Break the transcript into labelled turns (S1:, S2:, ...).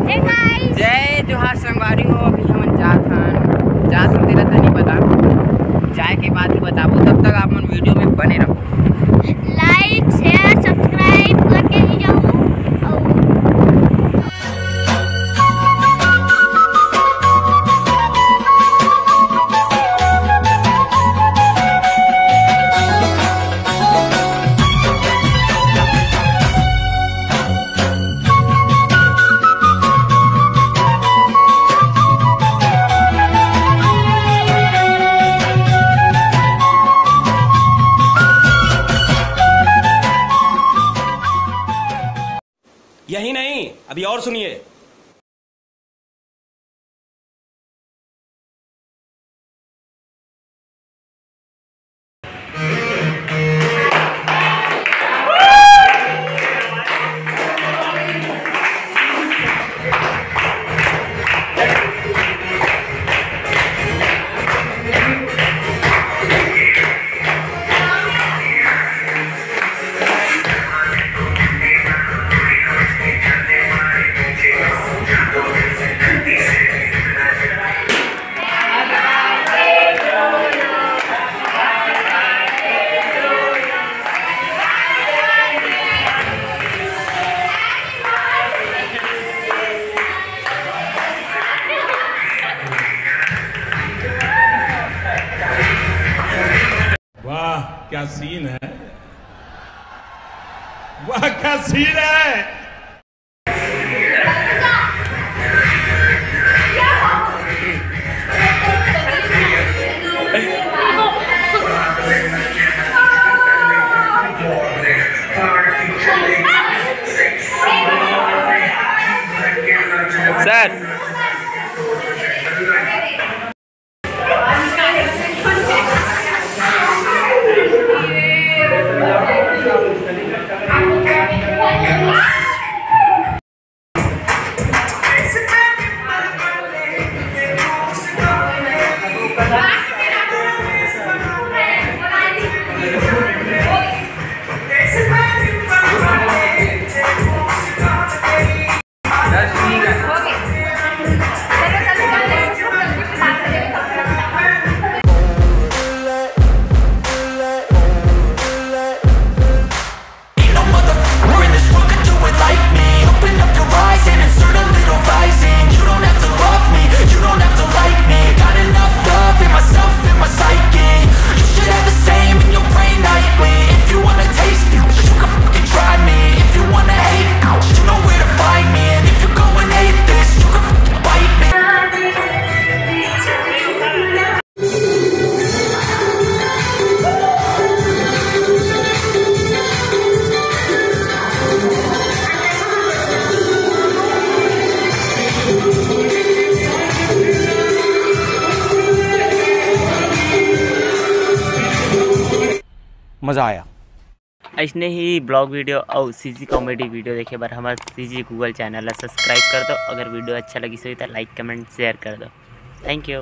S1: जय जोहार संगवारी हो। अभी हम जाथन तेरा तो नहीं पता, जाए के बाद ही बताबो। तब तक आप मन वीडियो में बने रहो।
S2: लाइक शेयर सब्सक्राइब करके ही जाऊँ।
S3: यही नहीं, अभी और सुनिए।
S4: वाह क्या सीन है, वाह क्या सीन है।
S1: सर
S5: मज़ा आया।
S6: ऐसने ही ब्लॉग वीडियो और सीजी कॉमेडी वीडियो देखे बार हमारे सीजी गूगल चैनल सब्सक्राइब कर दो। अगर वीडियो अच्छा लगी तो लाइक कमेंट शेयर कर दो। Thank you.